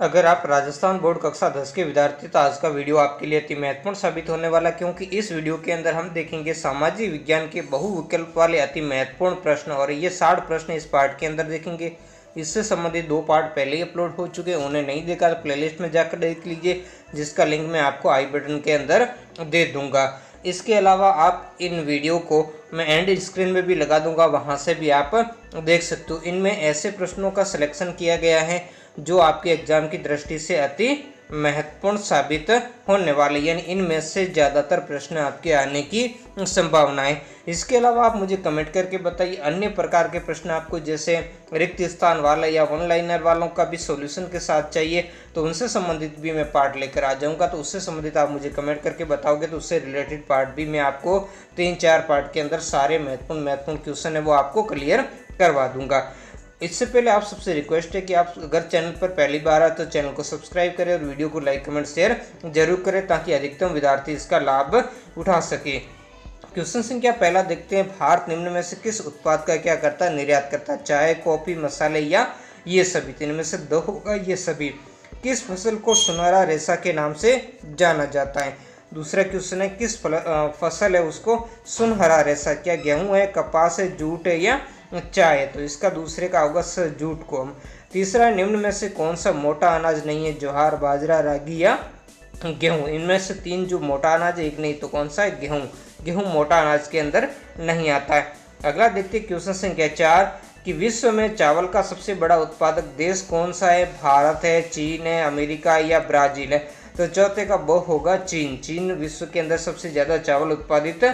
अगर आप राजस्थान बोर्ड कक्षा 10 के विद्यार्थी तो आज का वीडियो आपके लिए अति महत्वपूर्ण साबित होने वाला, क्योंकि इस वीडियो के अंदर हम देखेंगे सामाजिक विज्ञान के बहुविकल्प वाले अति महत्वपूर्ण प्रश्न, और ये 60 प्रश्न इस पार्ट के अंदर देखेंगे। इससे संबंधित 2 पार्ट पहले ही अपलोड हो चुके हैं, उन्हें नहीं देखा तो प्लेलिस्ट में जाकर देख लीजिए, जिसका लिंक मैं आपको आई बटन के अंदर दे दूंगा। इसके अलावा आप इन वीडियो को मैं एंड स्क्रीन में भी लगा दूंगा, वहां से भी आप देख सकते हो। इनमें ऐसे प्रश्नों का सिलेक्शन किया गया है जो आपके एग्जाम की दृष्टि से अति महत्वपूर्ण साबित होने वाले, यानी इनमें से ज़्यादातर प्रश्न आपके आने की संभावना है। इसके अलावा आप मुझे कमेंट करके बताइए अन्य प्रकार के प्रश्न आपको जैसे रिक्त स्थान वाला या वन लाइनर वालों का भी सॉल्यूशन के साथ चाहिए, तो उनसे संबंधित भी मैं पार्ट लेकर आ जाऊंगा। तो उससे संबंधित आप मुझे कमेंट करके बताओगे तो उससे रिलेटेड पार्ट भी मैं आपको 3-4 पार्ट के अंदर सारे महत्वपूर्ण क्वेश्चन है वो आपको क्लियर करवा दूंगा। इससे पहले आप सबसे रिक्वेस्ट है कि आप अगर चैनल पर पहली बार आए तो चैनल को सब्सक्राइब करें और वीडियो को लाइक कमेंट शेयर जरूर करें, ताकि अधिकतम विद्यार्थी इसका लाभ उठा सके। क्वेश्चन संख्या पहला देखते हैं। भारत निम्न में से किस उत्पाद का क्या करता है, निर्यात करता है? चाय, कॉफी, मसाले या ये सभी? तो इनमें से 2 होगा ये सभी। किस फसल को सुनहरा रेशा के नाम से जाना जाता है? दूसरा क्वेश्चन है किस फसल है उसको सुनहरा रेशा? क्या गेहूं है, कपास है, जूट है या चाय? तो इसका दूसरे का होगा जूट को। तीसरा, निम्न में से कौन सा मोटा अनाज नहीं है? ज्वार, बाजरा, रागी या गेहूं? इनमें से 3 जो मोटा अनाज है, एक नहीं तो कौन सा है? गेहूं। गेहूं मोटा अनाज के अंदर नहीं आता है। अगला देखते हैं क्वेश्चन संख्या 4 कि विश्व में चावल का सबसे बड़ा उत्पादक देश कौन सा है? भारत है, चीन है, अमेरिका या ब्राजील है? तो चौथे का वो होगा चीन। चीन विश्व के अंदर सबसे ज्यादा चावल उत्पादित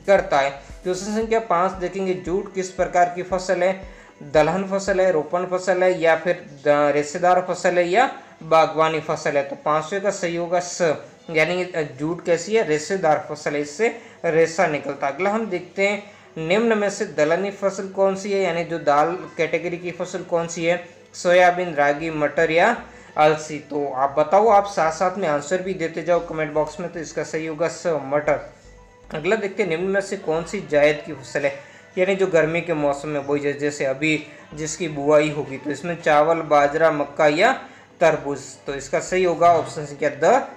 करता है। क्वेश्चन संख्या 5 देखेंगे। जूट किस प्रकार की फसल है? दलहन फसल है, रोपण फसल है या फिर रेशेदार फसल है या बागवानी फसल है? तो 5वें का सही होगा स, यानी जूट कैसी है? रेशेदार फसल है, इससे रेशा निकलता। अगला हम देखते हैं निम्न में से दलहनी फसल कौन सी है, यानी जो दाल कैटेगरी की फसल कौन सी है? सोयाबीन, रागी, मटर या अलसी? तो आप बताओ, आप साथ साथ में आंसर भी देते जाओ कमेंट बॉक्स में। तो इसका सही होगा स, मटर। अगला देखते हैं निम्न में से कौन सी जायद की फसल है, यानी जो गर्मी के मौसम में बोई जाए, जैसे अभी जिसकी बुआई होगी। तो इसमें चावल, बाजरा, मक्का या तरबूज? तो इसका सही होगा ऑप्शन संख्या द,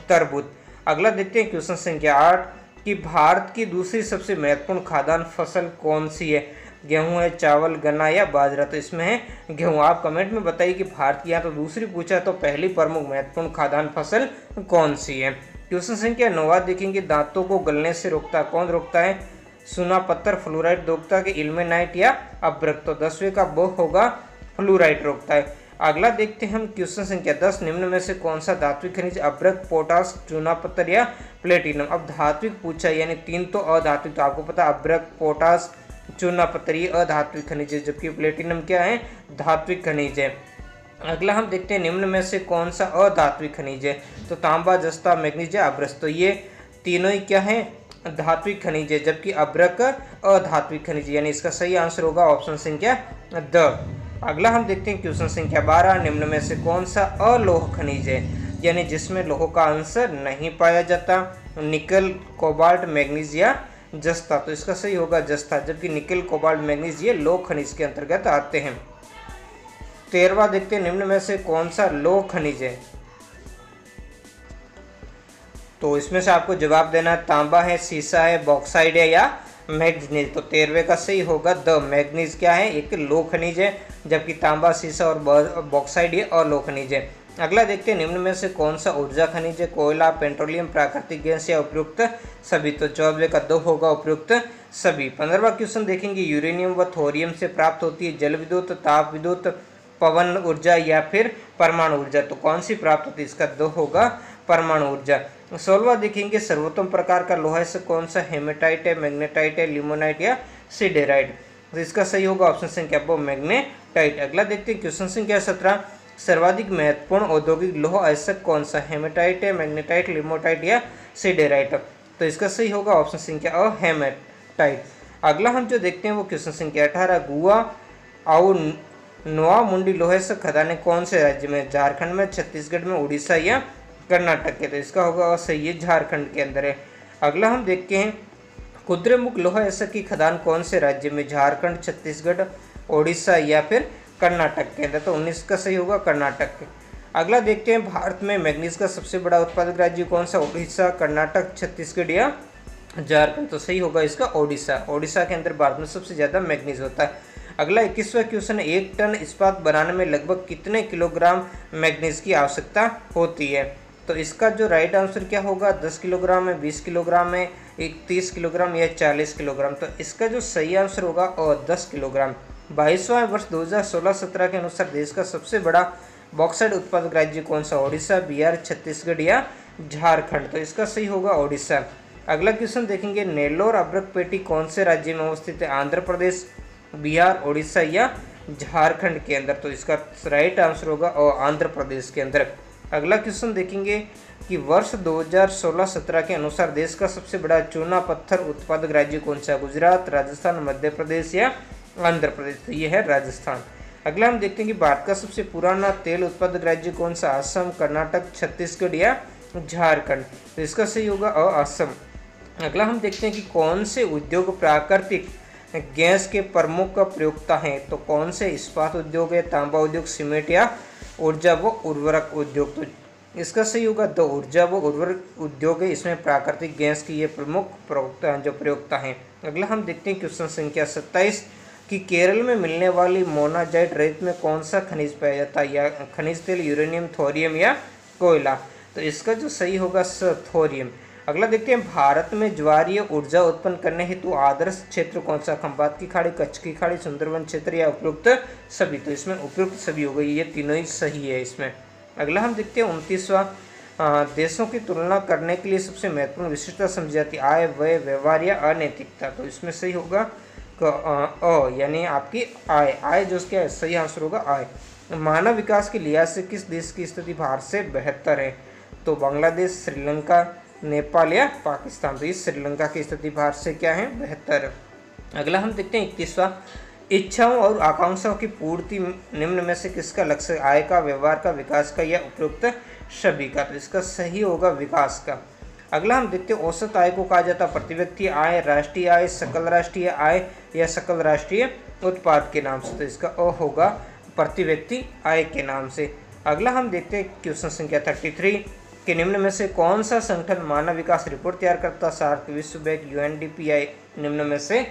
तरबूज। अगला देखते हैं क्वेश्चन संख्या 8 कि भारत की दूसरी सबसे महत्वपूर्ण खाद्यान्न फसल कौन सी है? गेहूं है, चावल, गन्ना या बाजरा? तो इसमें है गेहूं। आप कमेंट में बताइए कि भारत की यहाँ तो दूसरी पूछा, तो पहली प्रमुख महत्वपूर्ण खाद्यान्न फसल कौन सी है? क्वेश्चन संख्या 9 देखेंगे। दांतों को गलने से रोकता कौन रोकता है? सुना पत्थर, फ्लोराइड रोकता है कि इल्मेनाइट या अभ्रक? तो 10वें का वो होगा फ्लोराइड रोकता है। अगला देखते हैं हम क्वेश्चन संख्या 10। निम्न में से कौन सा धात्विक खनिज अभ्रक, पोटास, चूना पत्थर या प्लेटिनम? अब धात्विक पूछा, यानी 3 तो अधात्विक। तो आपको पता अभ्रक, पोटास, चूना पत्थर ये अधात्विक खनिज है, जबकि प्लेटिनम क्या है? धात्विक खनिज है। अगला हम देखते हैं निम्न में से कौन सा अधात्विक खनिज है? तो तांबा, जस्ता, मैग्नीज या अभ्रक? तो ये तीनों ही क्या है? धात्विक खनिज है, जबकि अभ्रक अधात्विक खनिज, यानी इसका सही आंसर होगा ऑप्शन संख्या द। अगला हम देखते हैं क्वेश्चन संख्या 12। निम्न में से कौन सा अलोह खनिज है, यानी जिसमें लोह का अंश नहीं पाया जाता? निकल, कोबाल्ट, मैग्नीज या जस्ता? तो इसका सही होगा जस्ता, जबकि निकल, कोबाल्ट, मैग्नीज ये लोह खनिज के अंतर्गत आते हैं। 13वां देखते हैं। निम्न में से कौन सा लोह खनिज है? तो इसमें से आपको जवाब देना है तांबा है, सीसा है, बॉक्साइड है या मैग्नीज? तो 13वें का सही होगा द। मैग्नीज क्या है? एक लोह खनिज है, जबकि तांबा, सीसा और बॉक्साइड ये अलोह खनिज है। अगला देखते हैं निम्न में से कौन सा ऊर्जा खनिज है? कोयला, पेट्रोलियम, प्राकृतिक गैस या उपयुक्त सभी? तो 14वें का 2 होगा उपयुक्त सभी। 15वां क्वेश्चन देखेंगे। यूरेनियम व थोरियम से प्राप्त होती है जल विद्युत, ताप विद्युत, पवन ऊर्जा या फिर परमाणु ऊर्जा? तो कौन सी प्राप्त होती है? इसका 2 होगा परमाणु ऊर्जा। 16वां देखेंगे। सर्वोत्तम प्रकार का लोहा से कौन सा? हेमेटाइट है, मैग्नेटाइट है, लिमोनाइट या सिडेराइट? तो इसका सही होगा ऑप्शन संख्या वो मैग्नेटाइट। अगला देखते हैं क्वेश्चन संख्या 17। सर्वाधिक महत्वपूर्ण औद्योगिक लोह आयस्क कौन सा? हेमेटाइट है, मैग्नेटाइट, लिमोटाइट या सिडेराइट? तो इसका सही होगा ऑप्शन संख्या हेमेटाइट। अगला हम जो देखते हैं वो क्वेश्चन संख्या 18। गुआ और नोआ मुंडी लोहे से खदानें कौन से राज्य में? झारखंड में, छत्तीसगढ़ में, उड़ीसा या कर्नाटक के? तो इसका होगा सही है झारखंड के अंदर है। अगला हम देखते हैं कुद्रेमुख लोहा ऐसा की खदान कौन से राज्य में? झारखंड, छत्तीसगढ़, उड़ीसा या फिर कर्नाटक के अंदर? तो 19 का सही होगा कर्नाटक के। अगला देखते हैं भारत में मैग्नीज का सबसे बड़ा उत्पादक राज्य कौन सा? उड़ीसा, कर्नाटक, छत्तीसगढ़ या झारखंड? तो सही होगा इसका ओडिशा। ओडिशा के अंदर भारत में सबसे ज़्यादा मैग्नीज होता है। अगला 21वां क्वेश्चन, 1 टन इस्पात बनाने में लगभग कितने किलोग्राम मैग्नीज की आवश्यकता होती है? तो इसका जो राइट आंसर क्या होगा? 10 किलोग्राम है, 20 किलोग्राम है, 30 किलोग्राम या 40 किलोग्राम? तो इसका जो सही आंसर होगा 10 किलोग्राम। 22वां वर्ष 2016-17 के अनुसार देश का सबसे बड़ा बॉक्साइट उत्पादक राज्य कौन सा? ओडिशा, बिहार, छत्तीसगढ़ या झारखंड? तो इसका सही होगा ओडिशा। अगला क्वेश्चन देखेंगे, नेल्लोर अब्रक पेटी कौन से राज्य में अवस्थित है? आंध्र प्रदेश, बिहार, ओडिशा या झारखंड के अंदर? तो इसका राइट आंसर होगा आंध्र प्रदेश के अंदर। अगला क्वेश्चन देखेंगे कि वर्ष 2016-17 के अनुसार देश का सबसे बड़ा चूना पत्थर उत्पादक राज्य कौन सा? गुजरात, राजस्थान, मध्य प्रदेश या आंध्र प्रदेश? तो ये है राजस्थान। अगला हम देखते हैं कि भारत का सबसे पुराना तेल उत्पादक राज्य कौन सा? असम, कर्नाटक, छत्तीसगढ़ या झारखंड? तो इसका सही होगा असम। अगला हम देखते हैं कि कौन से उद्योग प्राकृतिक गैस के प्रमुख प्रयोक्ता हैं? तो कौन से? इस्पात उद्योग है, तांबा उद्योग, सीमेंट या ऊर्जा व उर्वरक उद्योग? तो इसका सही होगा तो ऊर्जा व उर्वरक उद्योग है, इसमें प्राकृतिक गैस की ये प्रमुख प्रयोक्ता हैं। अगला हम देखते हैं क्वेश्चन संख्या 27 कि केरल में मिलने वाली मोनाजाइट रेत में कौन सा खनिज पाया जाता है? या खनिज तेल, यूरेनियम, थोरियम या कोयला? तो इसका जो सही होगा थोरियम। अगला देखते हैं, भारत में ज्वारीय ऊर्जा उत्पन्न करने हेतु आदर्श क्षेत्र कौन सा? खंबात की खाड़ी, कच्छ की खाड़ी, सुंदरवन क्षेत्र या उपयुक्त सभी? तो इसमें उपयुक्त सभी हो गई, ये तीनों ही सही है इसमें। अगला हम देखते हैं 29वां, देशों की तुलना करने के लिए सबसे महत्वपूर्ण विशिष्टता समझी जाती है? आय, व्यय, व्यवहार या अनैतिकता? तो इसमें सही होगा यानी आपकी आय जो उसका सही आंसर होगा आय। मानव विकास के लिहाज से किस देश की स्थिति भारत से बेहतर है? तो बांग्लादेश, श्रीलंका, नेपाल या पाकिस्तान? तो इस श्रीलंका की स्थिति भारत से क्या है? बेहतर। अगला हम देखते हैं 31वां, इच्छाओं और आकांक्षाओं की पूर्ति निम्न में से किसका लक्ष्य? आय का, व्यवहार का, विकास का या उपयुक्त सभी का? तो इसका सही होगा विकास का। अगला हम देखते हैं औसत आय को कहा जाता है प्रति व्यक्ति आय, राष्ट्रीय आय, सकल राष्ट्रीय आय या सकल राष्ट्रीय उत्पाद के नाम से? तो इसका होगा प्रति व्यक्ति आय के नाम से। अगला हम देखते हैं क्वेश्चन संख्या 33 कि निम्न में से कौन सा संगठन मानव विकास रिपोर्ट तैयार करता? सार्क, विश्व बैंक, यूएनडीपी या निम्न में से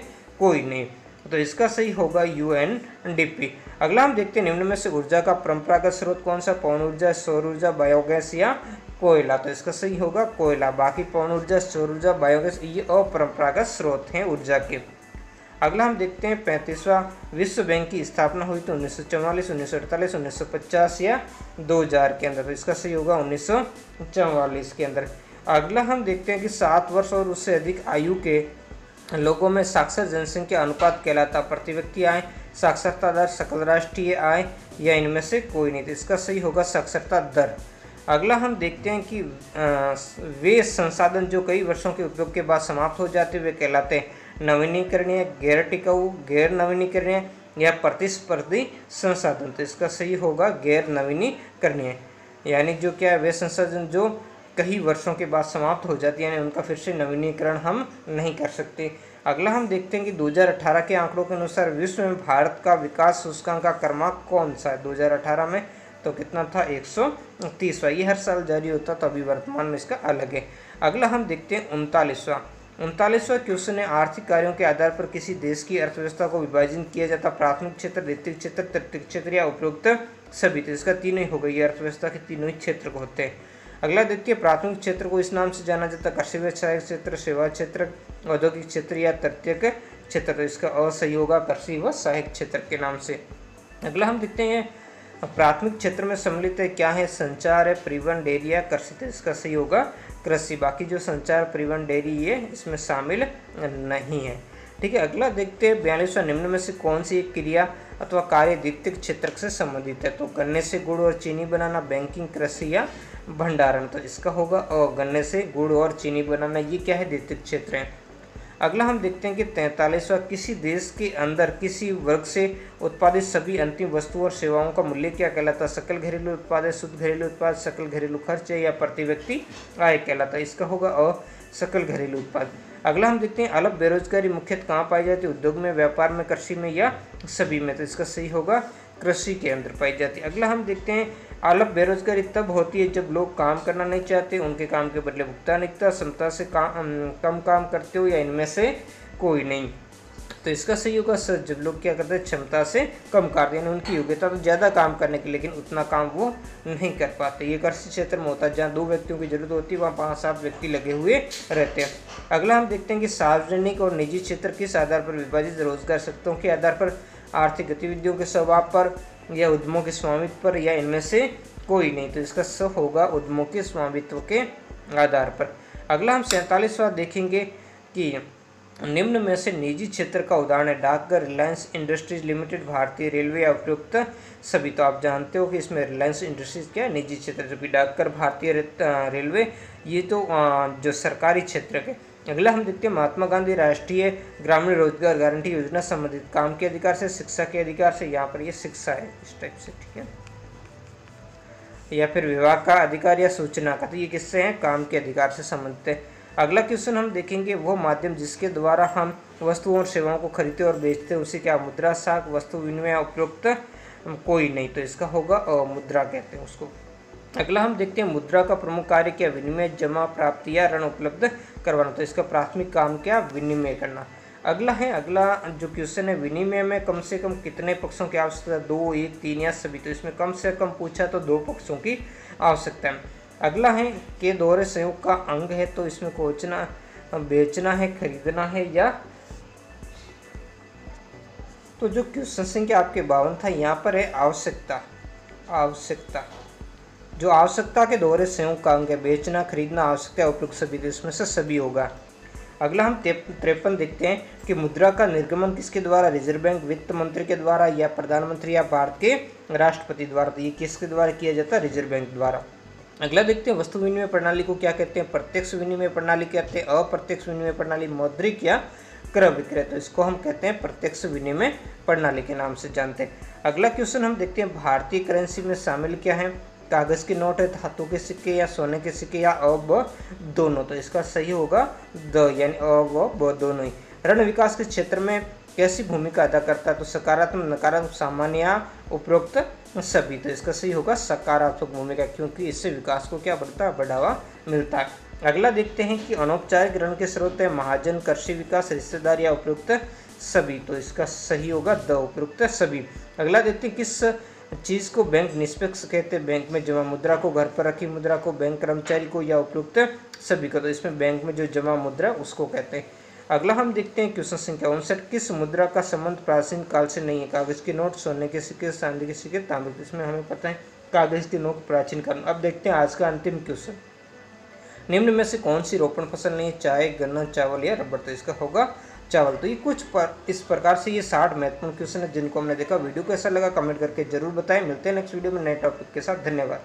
कोई नहीं? तो इसका सही होगा यूएनडीपी। अगला हम देखते हैं निम्न में से ऊर्जा का परंपरागत स्रोत कौन सा? पवन ऊर्जा, सौर ऊर्जा, बायोगैस या कोयला? तो इसका सही होगा कोयला। बाकी पवन ऊर्जा, सौर ऊर्जा, बायोगैस ये अपरंपरागत स्रोत हैं ऊर्जा के। अगला हम देखते हैं 35वां, विश्व बैंक की स्थापना हुई तो 1944, 1948, 1950 या 2000 के अंदर? तो इसका सही होगा 1944 के अंदर। अगला हम देखते हैं कि 7 वर्ष और उससे अधिक आयु के लोगों में साक्षर जनसंख्या अनुपात कहलाता प्रति व्यक्ति आय, साक्षरता दर, सकल राष्ट्रीय आय या इनमें से कोई नहीं? तो इसका सही होगा साक्षरता दर। अगला हम देखते हैं कि वे संसाधन जो कई वर्षों के उपयोग के बाद समाप्त हो जाते वे कहलाते हैं नवीनीकरणीय, गैर टिकाऊ, गैर नवीनीकरणीय या प्रतिस्पर्धी संसाधन? तो इसका सही होगा गैर नवीनीकरणीय, यानी जो क्या है वे संसाधन जो कई वर्षों के बाद समाप्त हो जाती है, यानी उनका फिर से नवीनीकरण हम नहीं कर सकते। अगला हम देखते हैं कि 2018 के आंकड़ों के अनुसार विश्व में भारत का विकास सूचकांक का क्रमांक कौन सा है? 2018 में तो कितना था? 130वां। ये हर साल जारी होता, तो अभी वर्तमान में इसका अलग है। अगला हम देखते हैं 39वां क्वेश्चन है, आर्थिक कार्यों के आधार पर किसी देश की अर्थव्यवस्था को विभाजन किया जाता? प्राथमिक क्षेत्र, द्वितीयक क्षेत्र, तृतीयक क्षेत्र या उपयुक्त सभी? तो इसका तीनों ही हो गई, अर्थव्यवस्था के तीनों ही क्षेत्र को होते हैं। अगला देखिए, प्राथमिक क्षेत्र को इस नाम से जाना जाता है कृषि व्यवसाय क्षेत्र, सेवा क्षेत्र, औद्योगिक क्षेत्र या तृतीयक क्षेत्र? तो इसका असही होगा कृषि व सहायक क्षेत्र के नाम से। अगला हम देखते हैं प्राथमिक क्षेत्र में सम्मिलित है क्या है? संचार है, परिवहन, डेयरी या कृषि? तो इसका सही होगा कृषि। बाकी जो संचार, परिवहन, डेयरी ये इसमें शामिल नहीं है। ठीक है। अगला देखते हैं 42वां, निम्न में से कौन सी एक क्रिया अथवा कार्य द्वितीयक क्षेत्र से संबंधित है? तो गन्ने से गुड़ और चीनी बनाना, बैंकिंग, कृषि या भंडारण? तो इसका होगा और गन्ने से गुड़ और चीनी बनाना, ये क्या है? द्वितीयक क्षेत्र है। अगला हम देखते हैं कि 43वां, किसी देश के अंदर किसी वर्ग से उत्पादित सभी अंतिम वस्तुओं और सेवाओं का मूल्य क्या कहलाता है? सकल घरेलू उत्पाद है, शुद्ध घरेलू उत्पाद, सकल घरेलू खर्च है या प्रति व्यक्ति आय कहलाता है? इसका होगा और सकल घरेलू उत्पाद। अगला हम देखते हैं अल्प बेरोजगारी मुख्यतः कहाँ पाई जाती है? उद्योग में, व्यापार में, कृषि में या सभी में? तो इसका सही होगा कृषि के अंदर पाई जाती है। अगला हम देखते हैं आलप बेरोजगारी तब होती है जब लोग काम करना नहीं चाहते, उनके काम के बदले भुगतान इतना क्षमता से कम काम करते हो या इनमें से कोई नहीं। तो इसका सही होगा सर, जब लोग क्या करते हैं क्षमता से कम कार्य, यानी उनकी योग्यता तो ज़्यादा काम करने की लेकिन उतना काम वो नहीं कर पाते। ये कृषि क्षेत्र में होता है जहाँ 2 व्यक्तियों की जरूरत होती है, वहाँ 5-7 व्यक्ति लगे हुए रहते हैं। अगला हम देखते हैं कि सार्वजनिक और निजी क्षेत्र किस आधार पर विभाजित रोजगार सकतों के आधार पर, आर्थिक गतिविधियों के स्वभाव पर या उद्यमों के स्वामित्व पर या इनमें से कोई नहीं। तो इसका सही होगा उद्यमों के स्वामित्व के आधार पर। अगला हम 47वां देखेंगे कि निम्न में से निजी क्षेत्र का उदाहरण है डाकघर, रिलायंस इंडस्ट्रीज लिमिटेड, भारतीय रेलवे या उपयुक्त सभी। तो आप जानते हो कि इसमें रिलायंस इंडस्ट्रीज क्या है, निजी क्षेत्र, जबकि डाकघर, भारतीय रेलवे ये तो जो सरकारी क्षेत्र के। अगला हम देखते हैं महात्मा गांधी राष्ट्रीय ग्रामीण रोजगार गारंटी योजना संबंधित काम के अधिकार से, शिक्षा के अधिकार से, यहाँ पर ये शिक्षा है इस टाइप से, ठीक है, या फिर विभाग का अधिकार या सूचना का, तो ये किससे है, काम के अधिकार से संबंधित है। अगला क्वेश्चन हम देखेंगे वो माध्यम जिसके द्वारा हम वस्तुओं और सेवाओं को खरीदते और बेचते हैं उसे क्या, मुद्रा, साख, वस्तु विनिमय, उपयुक्त कोई नहीं। तो इसका होगा मुद्रा कहते हैं उसको। अगला हम देखते हैं मुद्रा का प्रमुख कार्य क्या, विनिमय, जमा, प्राप्ति या ऋण उपलब्ध करवाना। तो इसका प्राथमिक काम क्या, विनिमय करना। अगला जो क्वेश्चन है विनिमय में कम से कम कितने पक्षों की आवश्यकता, 2, 1, 3 या सभी। तो इसमें कम से कम पूछा तो 2 पक्षों की आवश्यकता है। अगला है के दोहरे संयोग का अंग है, तो इसमें खोजना, बेचना है, खरीदना है या। तो जो क्वेश्चन संख्या आपके 52 था यहाँ पर है आवश्यकता। जो आवश्यकता के दोहरे संयोग का अंग है, बेचना, खरीदना, आवश्यकता, उपयुक्त सभी, तो इसमें से सभी होगा। अगला हम 53 देखते हैं कि मुद्रा का निर्गमन किसके द्वारा, रिजर्व बैंक, वित्त मंत्री के द्वारा या प्रधानमंत्री या भारत के राष्ट्रपति द्वारा। तो ये किसके द्वारा किया जाता है, रिजर्व बैंक द्वारा। अगला देखते हैं वस्तु विनिमय प्रणाली को क्या कहते हैं, प्रत्यक्ष विनिमय प्रणाली कहते हैं, अप्रत्यक्ष विनिमय प्रणाली, मौद्रिक या क्रय विक्रय। तो इसको हम कहते हैं प्रत्यक्ष विनिमय प्रणाली के नाम से जानते हैं। अगला क्वेश्चन हम देखते हैं भारतीय करेंसी में शामिल क्या है, कागज के नोट है, धातु के सिक्के या सोने के सिक्के या अ ब दोनों। तो इसका सही होगा द, यानी अ व ब दोनों ही। ऋण विकास के क्षेत्र में कैसी भूमिका अदा करता है, तो सकारात्मक, नकारात्मक, सामान्य या उपरोक्त सभी। तो इसका सही होगा सकारात्मक भूमिका, क्योंकि इससे विकास को क्या बढ़ता है, बढ़ावा मिलता है। अगला देखते हैं कि अनौपचारिक ऋण के स्रोत है महाजन, कृषि विकास, रिश्तेदार या उपयुक्त सभी। तो इसका सही होगा द, उपयुक्त सभी। अगला देखते हैं किस चीज़ को बैंक निष्पक्ष कहते हैं, बैंक में जमा मुद्रा को, घर पर रखी मुद्रा को, बैंक कर्मचारी को या उपयुक्त सभी को। तो इसमें बैंक में जो जमा मुद्रा उसको कहते हैं। अगला हम देखते हैं क्वेश्चन संख्या 59, किस मुद्रा का संबंध प्राचीन काल से नहीं है, कागज के नोट, सोने के सिक्के, चांदी के सिक्के, तांबे के। इसमें हमें पता है कागज के नोट प्राचीन काल। अब देखते हैं आज का अंतिम क्वेश्चन, निम्न में से कौन सी रोपण फसल नहीं है, चाय, गन्ना, चावल या रबर। तो इसका होगा चावल। तो ये इस प्रकार से ये 60 महत्वपूर्ण क्वेश्चन है जिनको हमने देखा। वीडियो कैसा लगा कमेंट करके जरूर बताएं। मिलते हैं नेक्स्ट वीडियो में नए टॉपिक के साथ। धन्यवाद।